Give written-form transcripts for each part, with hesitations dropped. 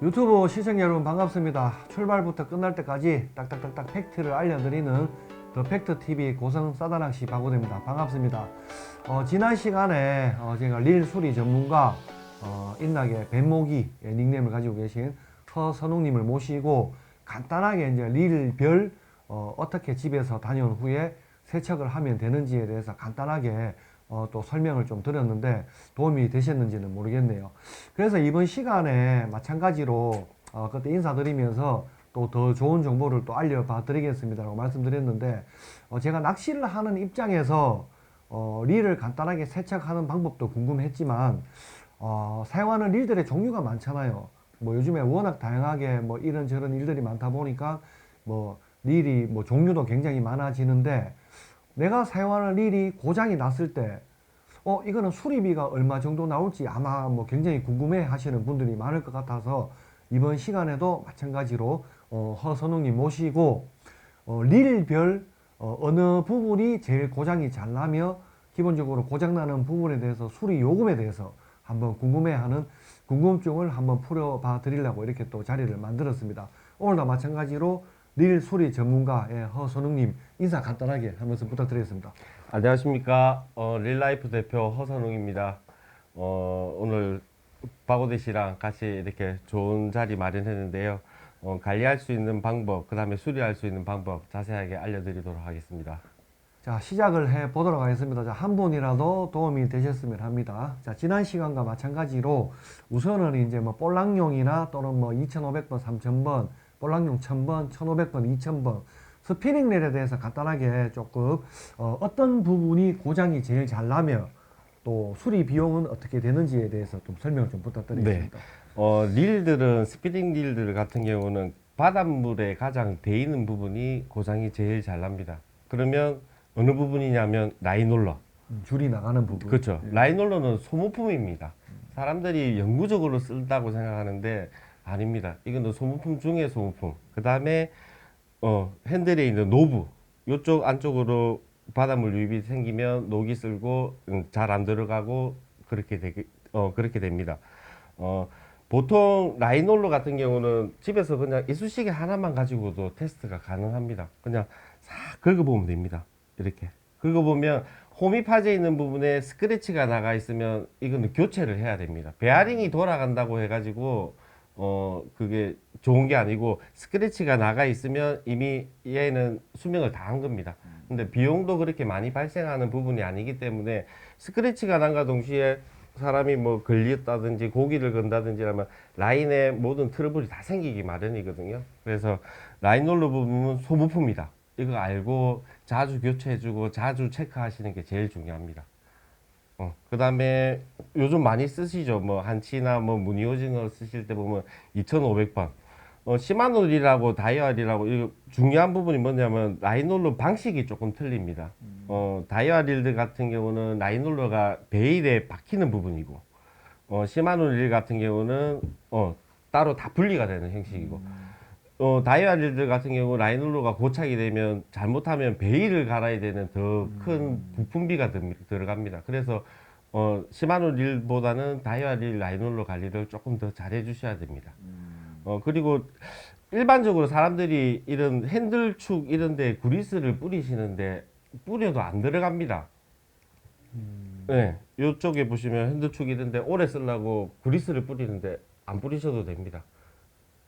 유튜브 시청자 여러분 반갑습니다. 출발부터 끝날 때까지 딱딱딱딱 팩트를 알려드리는 더 팩트TV 고성 싸다낚시 박우대입니다. 반갑습니다. 지난 시간에 제가 릴 수리 전문가 인나게 뱀모기 닉네임을 가지고 계신 허선웅님을 모시고 간단하게 이제 릴별 어떻게 집에서 다녀온 후에 세척을 하면 되는지에 대해서 간단하게 또 설명을 좀 드렸는데 도움이 되셨는지는 모르겠네요. 그래서 이번 시간에 마찬가지로 그때 인사드리면서 또 더 좋은 정보를 또 알려봐 드리겠습니다라고 말씀드렸는데 제가 낚시를 하는 입장에서 릴을 간단하게 세척하는 방법도 궁금했지만 사용하는 릴들의 종류가 많잖아요. 뭐 요즘에 워낙 다양하게 뭐 이런저런 일들이 많다 보니까 뭐 릴이 뭐 종류도 굉장히 많아지는데 내가 사용하는 릴이 고장이 났을 때 이거는 수리비가 얼마 정도 나올지 아마 뭐 굉장히 궁금해 하시는 분들이 많을 것 같아서 이번 시간에도 마찬가지로 허선웅님 모시고 릴별 어느 부분이 제일 고장이 잘 나며 기본적으로 고장나는 부분에 대해서 수리 요금에 대해서 한번 궁금해하는 궁금증을 한번 풀어봐 드리려고 이렇게 또 자리를 만들었습니다. 오늘도 마찬가지로 릴 수리 전문가의 허선웅님 인사 간단하게 하면서 부탁드리겠습니다. 안녕하십니까. 릴라이프 대표 허선웅입니다. 오늘 박오대 씨랑 같이 이렇게 좋은 자리 마련했는데요. 관리할 수 있는 방법, 그 다음에 수리할 수 있는 방법 자세하게 알려드리도록 하겠습니다. 자, 시작을 해 보도록 하겠습니다. 자, 한 분이라도 도움이 되셨으면 합니다. 자, 지난 시간과 마찬가지로 우선은 이제 뭐 볼락용이나 또는 뭐 2500번, 3000번, 볼락용 1000번, 1500번, 2000번 스피닝 릴에 대해서 간단하게 조금 어떤 부분이 고장이 제일 잘 나며 또 수리 비용은 어떻게 되는지에 대해서 좀 설명을 좀 부탁드리겠습니다. 릴들은 스피닝 릴들 같은 경우는 바닷물에 가장 돼 있는 부분이 고장이 제일 잘 납니다. 그러면 어느 부분이냐면 라인롤러. 줄이 나가는 부분. 그렇죠. 라인롤러는 소모품입니다. 사람들이 영구적으로 쓴다고 생각하는데 아닙니다. 이거는 소모품 중에 소모품. 그 다음에 핸들에 있는 노브, 이쪽 안쪽으로 바닷물 유입이 생기면 녹이 쓸고 잘 안 들어가고 그렇게 됩니다. 보통 라인롤러 같은 경우는 집에서 그냥 이쑤시개 하나만 가지고도 테스트가 가능합니다. 그냥 싹 긁어보면 됩니다. 이렇게 긁어보면 홈이 파져 있는 부분에 스크래치가 나가 있으면 이거는 교체를 해야 됩니다. 베어링이 돌아간다고 해가지고 그게 좋은 게 아니고 스크래치가 나가 있으면 이미 얘는 수명을 다 한 겁니다. 근데 비용도 그렇게 많이 발생하는 부분이 아니기 때문에 스크래치가 난과 동시에 사람이 뭐 걸렸다든지 고기를 건다든지 하면 라인에 모든 트러블이 다 생기기 마련이거든요. 그래서 라인롤러 부분은 소모품이다. 이거 알고 자주 교체해주고 자주 체크하시는 게 제일 중요합니다. 그 다음에 요즘 많이 쓰시죠. 뭐 한치나 뭐 무늬오징어 쓰실 때 보면 2500번. 시마노 릴하고 다이와 릴하고 이거 중요한 부분이 뭐냐면 라인롤러 방식이 조금 틀립니다. 다이와 릴들 같은 경우는 라인롤러가 베일에 박히는 부분이고, 시마노 릴 같은 경우는 따로 다 분리가 되는 형식이고, 다이와 릴들 같은 경우 라인롤러가 고착이 되면 잘못하면 베일을 갈아야 되는 더 큰 부품비가 들어갑니다. 그래서 시마노 릴보다는 다이와 릴 라인롤러 관리를 조금 더 잘 해주셔야 됩니다. 그리고 일반적으로 사람들이 이런 핸들축 이런데 그리스를 뿌리시는데 뿌려도 안 들어갑니다. 네, 이쪽에 보시면 핸들축 이런데 오래 쓰려고 그리스를 뿌리는데 안 뿌리셔도 됩니다.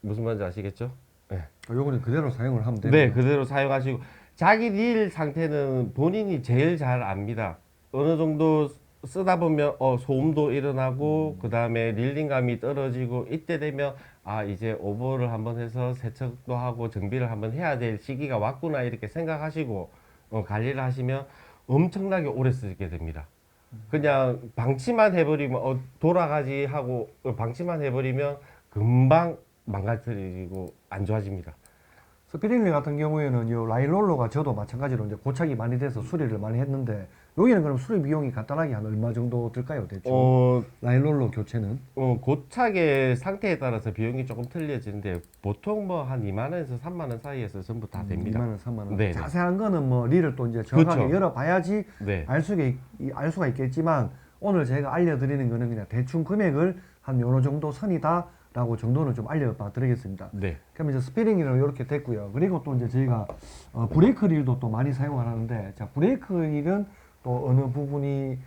무슨 말인지 아시겠죠? 네. 요거는 그대로 사용을 하면 됩니다. 네, 그대로 사용하시고 자기 릴 상태는 본인이 제일 잘 압니다. 어느 정도 쓰다 보면 소음도 일어나고 그 다음에 릴링감이 떨어지고 이때 되면 이제 오버를 한번 해서 세척도 하고 정비를 한번 해야 될 시기가 왔구나 이렇게 생각하시고 관리를 하시면 엄청나게 오래 쓰게 됩니다. 그냥 방치만 해버리면 돌아가지 하고 방치만 해버리면 금방 망가뜨리고 안 좋아집니다. 스피닝 릴 같은 경우에는 요 라인롤러가 저도 마찬가지로 이제 고착이 많이 돼서 수리를 많이 했는데 여기는 그럼 수리 비용이 간단하게 한 얼마 정도 들까요, 대충? 라인롤러 교체는? 고착의 상태에 따라서 비용이 조금 틀려지는데 보통 뭐 한 2만 원에서 3만 원 사이에서 전부 다 됩니다. 2만 원, 3만 원. 네네. 자세한 거는 뭐 릴을 또 이제 정확하게 그렇죠. 열어봐야지 네. 알 수가 있겠지만 오늘 제가 알려드리는 거는 그냥 대충 금액을 한 요런 정도 선이다 라고 정도는 좀 알려봐 드리겠습니다. 네. 그럼 이제 스피링 릴은 이렇게 됐고요. 그리고 또 이제 저희가 브레이크 릴도 또 많이 사용을 하는데, 자, 브레이크 릴은 또 어느 부분이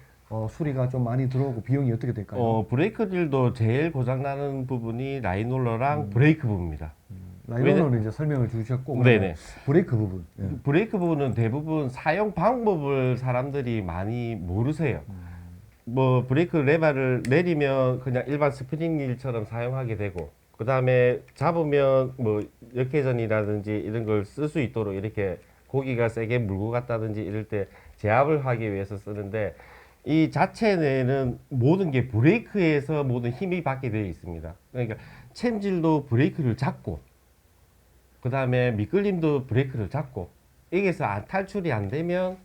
수리가 좀 많이 들어오고 비용이 어떻게 될까요? 브레이크 딜도 제일 고장나는 부분이 라인홀러랑 브레이크 부분입니다. 라이너는 이제 설명을 주셨고, 네네. 브레이크 부분. 예. 브레이크 부분은 대부분 사용 방법을 사람들이 많이 모르세요. 뭐 브레이크 레버를 내리면 그냥 일반 스프링 릴처럼 사용하게 되고, 그 다음에 잡으면 뭐 역회전이라든지 이런 걸 쓸 수 있도록 이렇게 고기가 세게 물고 갔다든지 이럴 때 제압을 하기 위해서 쓰는데, 이 자체는 모든 게 브레이크에서 모든 힘이 받게 되어 있습니다. 그러니까 챔질도 브레이크를 잡고, 그 다음에 미끌림도 브레이크를 잡고, 여기서 탈출이 안 되면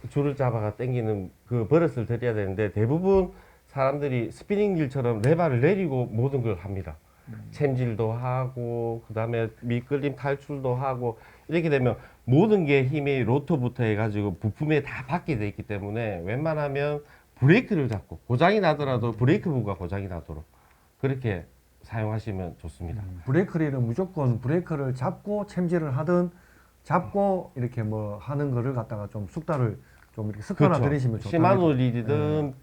줄을 잡아가 당기는 그 버릇을 들여야 되는데, 대부분 사람들이 스피닝 릴처럼 레버를 내리고 모든 걸 합니다. 챔질도 하고, 그 다음에 미끌림 탈출도 하고, 이렇게 되면 모든 게 힘이 로터부터 해가지고 부품에 다 받게 돼 있기 때문에 웬만하면 브레이크를 잡고, 고장이 나더라도 브레이크 부가 고장이 나도록 그렇게 사용하시면 좋습니다. 브레이크 릴은 무조건 브레이크를 잡고 챔질을 하든, 잡고 이렇게 뭐 하는 거를 갖다가 좀 숙달을 좀 이렇게 습관화 들이시면 좋다. 시마노 릴이든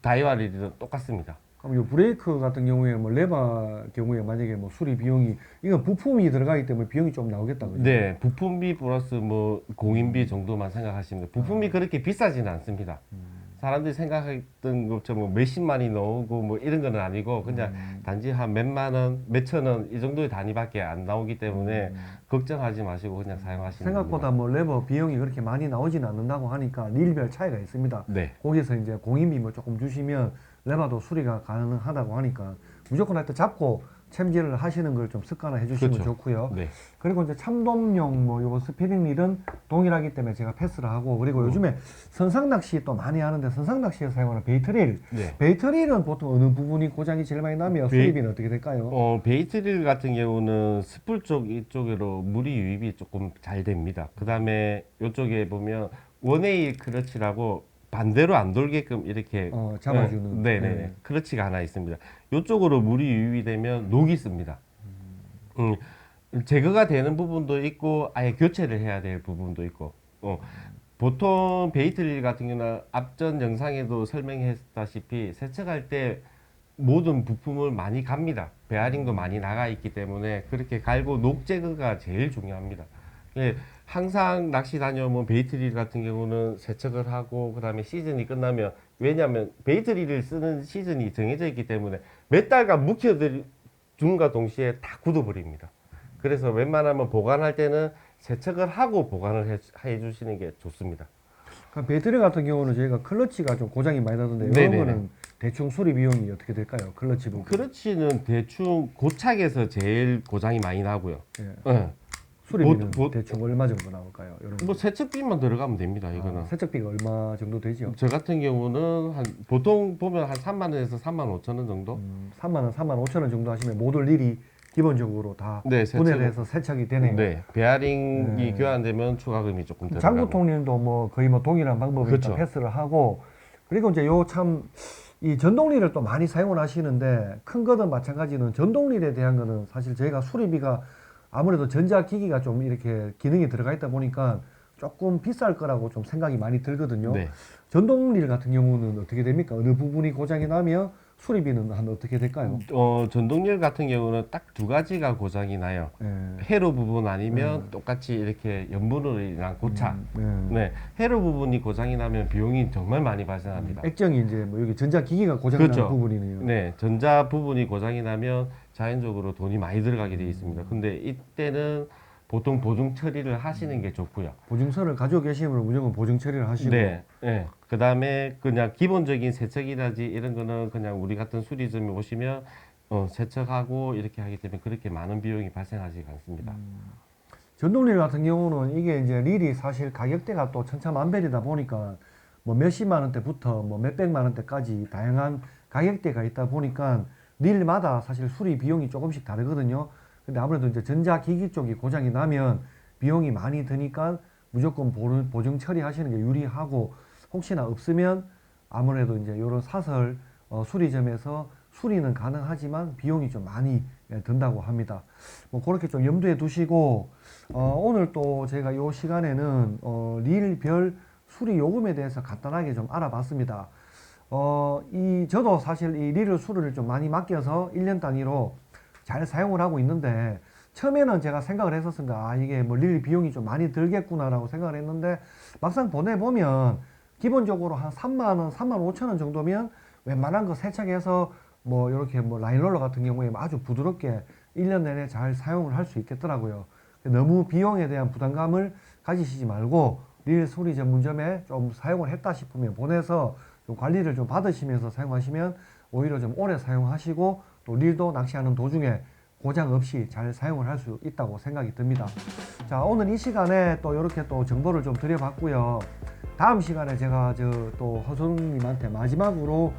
다이와 릴이든 똑같습니다. 그럼 이 브레이크 같은 경우에 뭐 레버 경우에 만약에 뭐 수리 비용이, 이건 부품이 들어가기 때문에 비용이 좀 나오겠다 그죠? 네, 부품비 플러스 뭐 공인비 정도만 생각하시면 돼요. 부품이 그렇게 비싸지는 않습니다. 사람들이 생각했던 것처럼 뭐 몇십만이 나오고 뭐 이런 건 아니고, 그냥 단지 한 몇만 원, 몇천 원 이 정도의 단위밖에 안 나오기 때문에 걱정하지 마시고 그냥 사용하시면 생각보다 됩니다. 뭐 레버 비용이 그렇게 많이 나오지는 않는다고 하니까 릴별 차이가 있습니다. 네. 거기서 이제 공인비 뭐 조금 주시면 레버도 수리가 가능하다고 하니까 무조건 하여튼 잡고 챔질을 하시는 걸 좀 습관화 해주시면 그렇죠. 좋고요. 네. 그리고 이제 참돔용 뭐 요거 스피닝 릴은 동일하기 때문에 제가 패스를 하고, 그리고 요즘에 선상 낚시 또 많이 하는데 선상 낚시에 사용하는 베이트 릴. 네. 베이트 릴은 보통 어느 부분이 고장이 제일 많이 나면 수리비는 어떻게 될까요? 베이트릴 같은 경우는 스풀 쪽 이쪽으로 물이 유입이 조금 잘 됩니다. 그 다음에 이쪽에 보면 원웨이 크러치라고 반대로 안 돌게끔 이렇게 잡아주는. 네네. 네. 크러치가 하나 있습니다. 이쪽으로 물이 유입이 되면 녹이 씁니다. 제거가 되는 부분도 있고 아예 교체를 해야 될 부분도 있고. 보통 베이트릴 같은 경우는 앞전 영상에도 설명했다시피 세척할 때 모든 부품을 많이 갑니다. 베어링도 많이 나가 있기 때문에 그렇게 갈고 녹 제거가 제일 중요합니다. 예, 항상 낚시 다녀오면 베이트릴 같은 경우는 세척을 하고, 그 다음에 시즌이 끝나면, 왜냐하면 베이트릴을 쓰는 시즌이 정해져 있기 때문에 몇 달간 묵혀둔과 동시에 다 굳어버립니다. 그래서 웬만하면 보관할 때는 세척을 하고 보관을 해주시는 게 좋습니다. 그러니까 베이트 릴 같은 경우는 저희가 클러치가 좀 고장이 많이 나던데, 이런 네네네. 거는 대충 수리 비용이 어떻게 될까요? 클러치 부분. 크러치는 대충 고착에서 제일 고장이 많이 나고요. 예. 예. 수리비는 대충 얼마 정도 나올까요? 이런 뭐 세척비만 들어가면 됩니다. 이거는. 세척비가 얼마 정도 되죠? 저 같은 경우는 보통 보면 한 3만 원에서 3만 5천 원 정도. 3만 원, 3만 5천 원 정도 하시면 모듈 일이 기본적으로 다 네, 분해를 해서 세척이 되네요. 네, 베어링이 네. 교환되면 추가금이 조금 들어가고. 장구통님도 뭐 거의 뭐 동일한 방법으로 그렇죠. 패스를 하고, 그리고 이제 요 참 이 전동릴을 또 많이 사용을 하시는데, 큰 거든 마찬가지는 전동릴에 대한 거는 사실 저희가 수리비가 아무래도 전자기기가 좀 이렇게 기능이 들어가 있다 보니까 조금 비쌀 거라고 좀 생각이 많이 들거든요. 네. 전동릴 같은 경우는 어떻게 됩니까? 어느 부분이 고장이 나면 수리비는 한 어떻게 될까요? 전동릴 같은 경우는 딱 두 가지가 고장이 나요. 예. 회로 부분 아니면 똑같이 이렇게 연분으로인한 고착. 네, 회로 부분이 고장이 나면 비용이 정말 많이 발생합니다. 액정이 이제 뭐 여기 전자기기가 고장이 그렇죠. 나는 부분이네요. 네, 전자 부분이 고장이 나면 자연적으로 돈이 많이 들어가게 되어 있습니다. 근데 이때는 보통 보증 처리를 하시는 게 좋고요. 보증서를 가지고 계시면 무조건 보증 처리를 하시고. 네, 네. 그 다음에 그냥 기본적인 세척이라지 이런 거는 그냥 우리 같은 수리점에 오시면 세척하고 이렇게 하기 때문에 그렇게 많은 비용이 발생하지 않습니다. 전동릴 같은 경우는 이게 이제 릴이 사실 가격대가 또 천차만별이다 보니까 뭐 몇십만 원대부터 뭐 몇백만 원대까지 다양한 가격대가 있다 보니까 릴마다 사실 수리 비용이 조금씩 다르거든요. 근데 아무래도 이제 전자기기 쪽이 고장이 나면 비용이 많이 드니까 무조건 보증 처리하시는 게 유리하고, 혹시나 없으면 아무래도 이제 이런 사설 수리점에서 수리는 가능하지만 비용이 좀 많이 든다고 합니다. 뭐 그렇게 좀 염두에 두시고 오늘 또 제가 이 시간에는 릴별 수리 요금에 대해서 간단하게 좀 알아봤습니다. 저도 사실 이 릴 수리를 좀 많이 맡겨서 1년 단위로 잘 사용을 하고 있는데 처음에는 제가 생각을 했었습니다. 이게 뭐 릴 비용이 좀 많이 들겠구나라고 생각을 했는데 막상 보내보면 기본적으로 한 3만 원, 3만 5천 원 정도면 웬만한 거 세척해서 뭐 이렇게 뭐 라인롤러 같은 경우에 아주 부드럽게 1년 내내 잘 사용을 할 수 있겠더라고요. 너무 비용에 대한 부담감을 가지시지 말고 릴 수리 전문점에 좀 사용을 했다 싶으면 보내서 좀 관리를 좀 받으시면서 사용하시면 오히려 좀 오래 사용하시고 또 릴도 낚시하는 도중에 고장 없이 잘 사용을 할 수 있다고 생각이 듭니다. 자, 오늘 이 시간에 또 이렇게 또 정보를 좀 드려봤고요. 다음 시간에 제가 또 허수님한테 마지막으로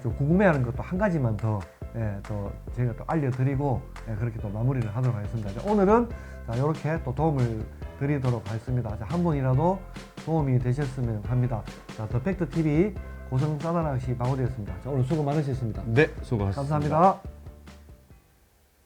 좀 궁금해하는 것도 한 가지만 더 또 제가 또 알려드리고 그렇게 또 마무리를 하도록 하겠습니다. 자, 오늘은 이렇게 또 도움을 드리도록 하겠습니다. 자, 한 분이라도 도움이 되셨으면 합니다. 자, 더 팩트 TV 고성 사다낚시 박오대였습니다. 자, 오늘 수고 많으셨습니다. 네, 수고하셨습니다. 감사합니다.